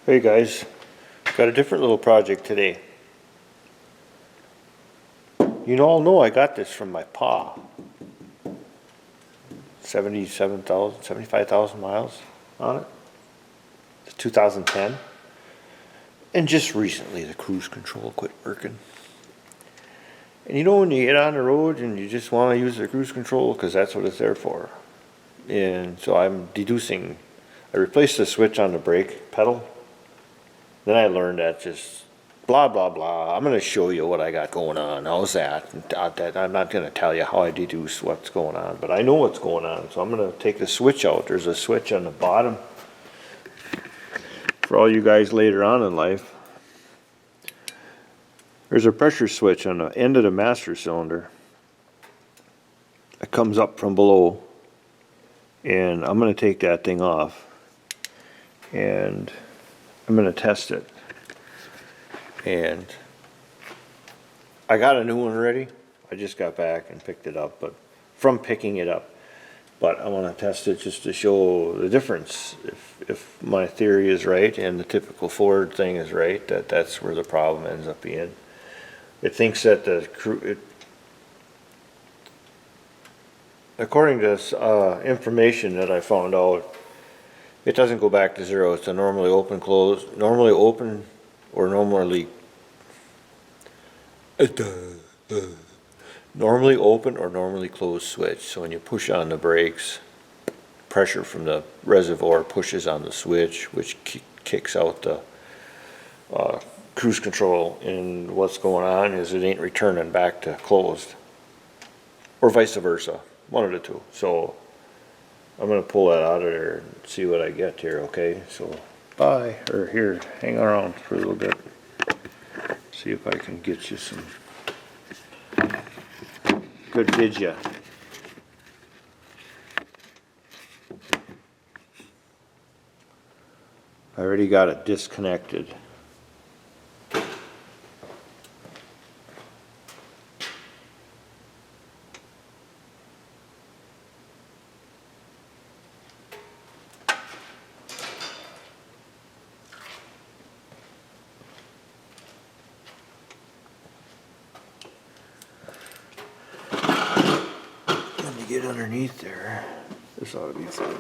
Hey guys, got a different little project today. You all know I got this from my pa. 75,000 miles on it. It's 2010. And just recently the cruise control quit working. And you know when you get on the road and you just want to use the cruise control because that's what it's there for. And so I'm deducing, I replaced the switch on the brake pedal. Then I learned that just blah, blah, blah. I'm going to show you what I got going on. How's that? I'm not going to tell you how I deduce what's going on, but I know what's going on. So I'm going to take the switch out. There's a switch on the bottom for all you guys later on in life. There's a pressure switch on the end of the master cylinder. It comes up from below. And I'm going to take that thing off. And I'm going to test it. And I got a new one already. I just got back and picked it up, but from picking it up. But I want to test it just to show the difference. If my theory is right and the typical Ford thing is right, that's where the problem ends up being. It thinks that according to information that I found out, it doesn't go back to zero. It's a normally open, closed, normally open, or normally normally open or normally closed switch. So when you push on the brakes, pressure from the reservoir pushes on the switch, which kicks out the cruise control. And what's going on is it ain't returning back to closed, or vice versa, one of the two. So I'm going to pull that out of there and see what I get here, okay? So, bye. Or here, hang around for a little bit. See if I can get you some good video. I already got it disconnected. Get underneath there. This ought to be fun.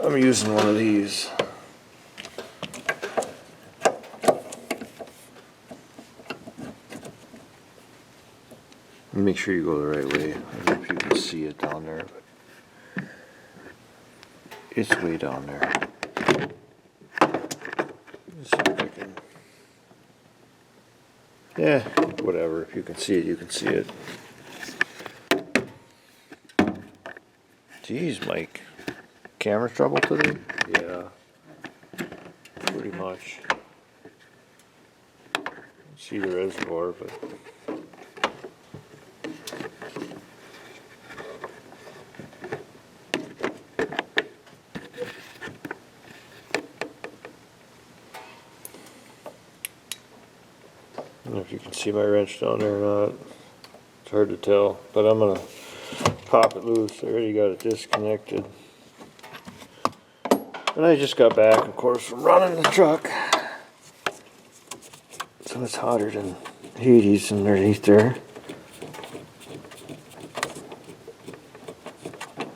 I'm using one of these. Make sure you go the right way. I don't know if you can see it down there, but it's way down there. Let's see if I can. Yeah, whatever. If you can see it, you can see it. Geez, Mike. Camera trouble today? Yeah. Pretty much. See the reservoir, but. I don't know if you can see my wrench down there or not. It's hard to tell, but I'm going to pop it loose. I already got it disconnected. And I just got back, of course, from running the truck. So it's hotter than Hades underneath there.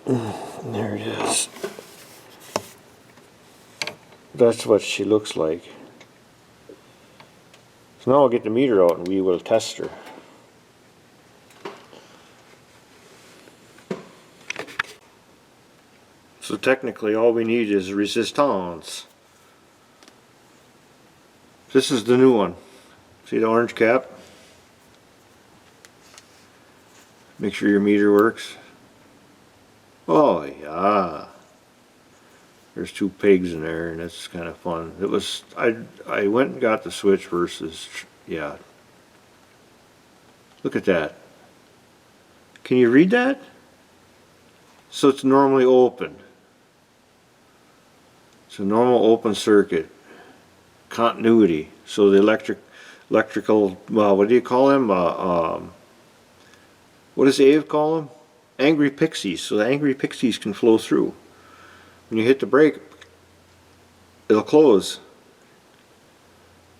And there it is. That's what she looks like. So now I'll get the meter out and we will test her. So technically all we need is resistance. This is the new one. See the orange cap? Make sure your meter works. Oh yeah. There's two pigs in there and that's kind of fun. It was, I went and got the switch versus, yeah. Look at that. Can you read that? So it's normally open. It's a normal open circuit. Continuity. So the electrical, what do you call them? What does Ave call them? Angry pixies. So the angry pixies can flow through. When you hit the brake, it'll close.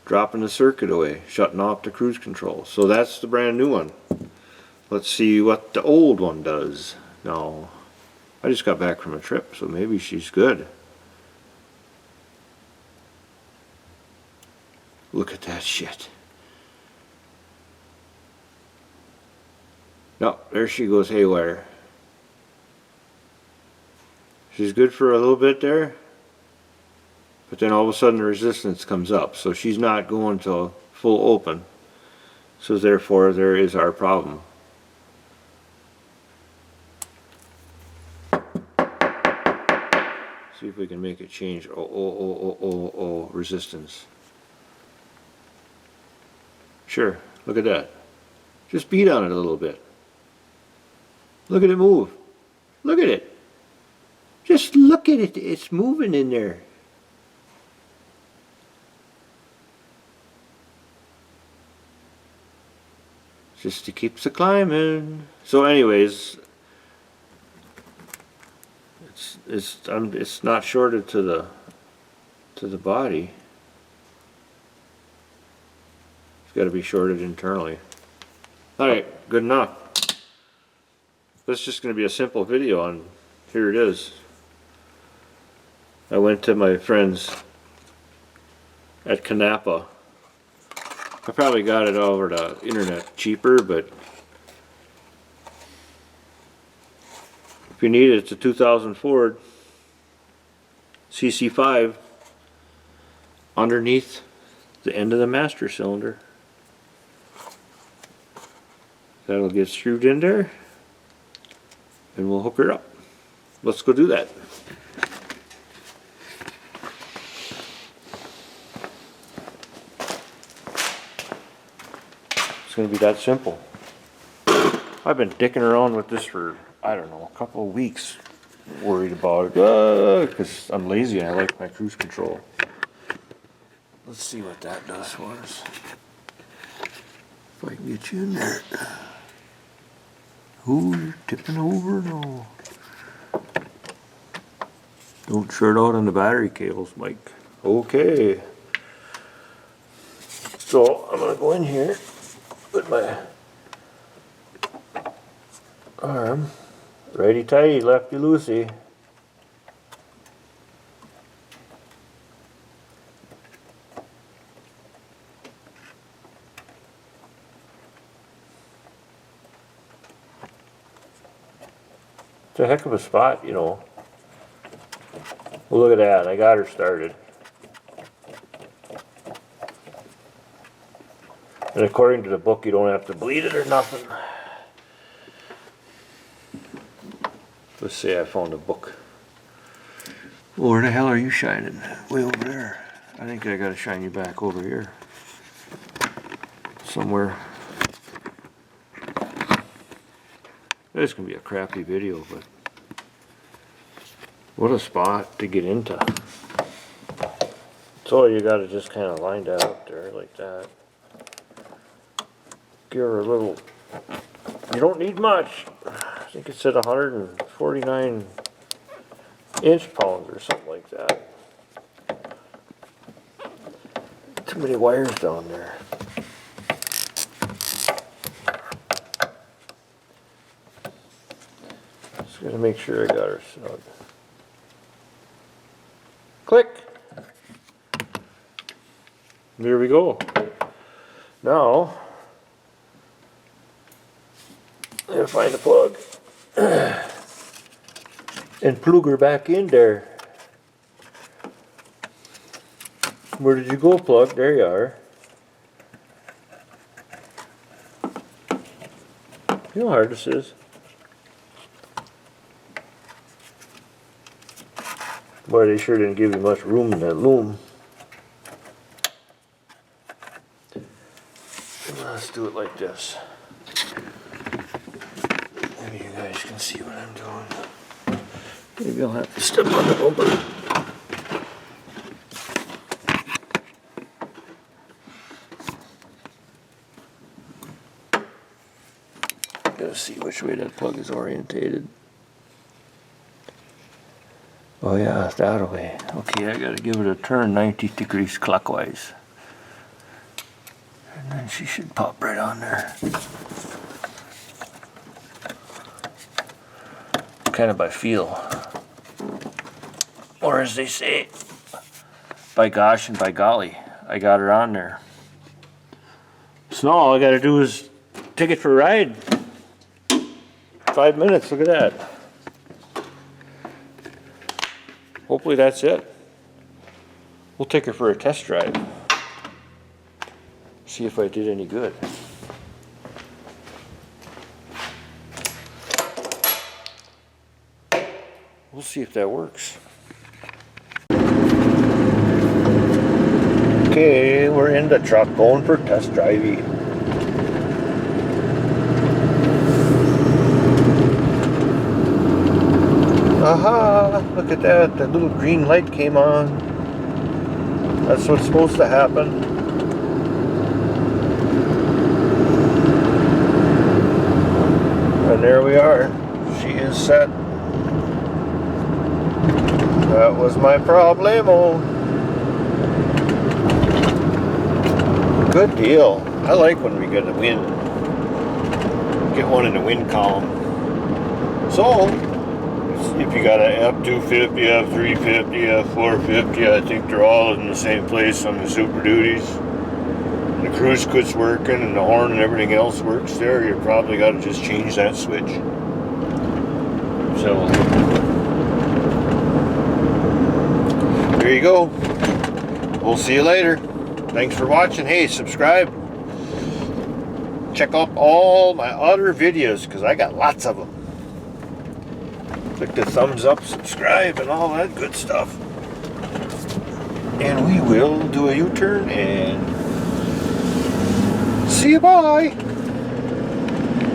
dropping the circuit away, shutting off the cruise control. So that's the brand new one. Let's see what the old one does. Now, I just got back from a trip, so maybe she's good. Look at that shit. No, there she goes haywire. She's good for a little bit there, but then all of a sudden the resistance comes up, so she's not going to full open. So therefore there is our problem. See if we can make it change. Oh, resistance. Sure, look at that. Just beat on it a little bit. Look at it move. Look at it. Just look at it. It's moving in there. Just to keep the climbing. So anyways, it's not shorted to the body. It's got to be shorted internally. All right, good enough. This is just going to be a simple video on. Here it is. I went to my friends at Canapa. I probably got it over the internet cheaper, but if you need it, it's a 2000 Ford CC5 underneath the end of the master cylinder. That'll get screwed in there and we'll hook her up. Let's go do that. It's going to be that simple. I've been dicking around with this for, I don't know, a couple of weeks. Worried about it because I'm lazy and I like my cruise control. Let's see what that does for us. If I can get you in there. Ooh, you're tipping over? No. Don't short out on the battery cables, Mike. Okay. So I'm going to go in here with my arm. Righty tighty, lefty loosey. It's a heck of a spot, you know. Well, look at that, I got her started. And according to the book, you don't have to bleed it or nothing. Let's see, I found a book. Well, where the hell are you shining? Way over there. I think I gotta shine you back over here. Somewhere. This is gonna be a crappy video, but what a spot to get into. So you gotta just kind of line that up there like that. Give her a little, you don't need much. I think it's at 149 inch-pounds or something like that. Too many wires down there. Just gotta make sure I got her snug. Click! There we go. Now, I'm gonna find the plug and plug her back in there. Where did you go, plug? There you are. You know how hard this is. Boy, they sure didn't give you much room in that loom. Let's do it like this. Maybe you guys can see what I'm doing. Maybe I'll have to step on the bumper. Gotta see which way that plug is orientated. Oh yeah, that way. Okay, I gotta give it a turn 90 degrees clockwise. And she should pop right on there. Kind of by feel. Or as they say, by gosh and by golly, I got her on there. So now all I gotta do is take it for a ride. 5 minutes, look at that. Hopefully that's it. We'll take her for a test drive. See if I did any good. We'll see if that works. Okay, we're in the truck going for test driving. Aha! Look at that, the little green light came on. That's what's supposed to happen. And there we are. She is set. That was my problemo. Good deal. I like when we get a wind. Get one in the wind column. So, if you got a F250, F350, F450, I think they're all in the same place on the Superduties. The cruise quit's working and the horn and everything else works there. You probably got to just change that switch. So, there you go. We'll see you later. Thanks for watching. Hey, subscribe. Check out all my other videos because I got lots of them. Click the thumbs up, subscribe, and all that good stuff. And we will do a U-turn and see you. Bye.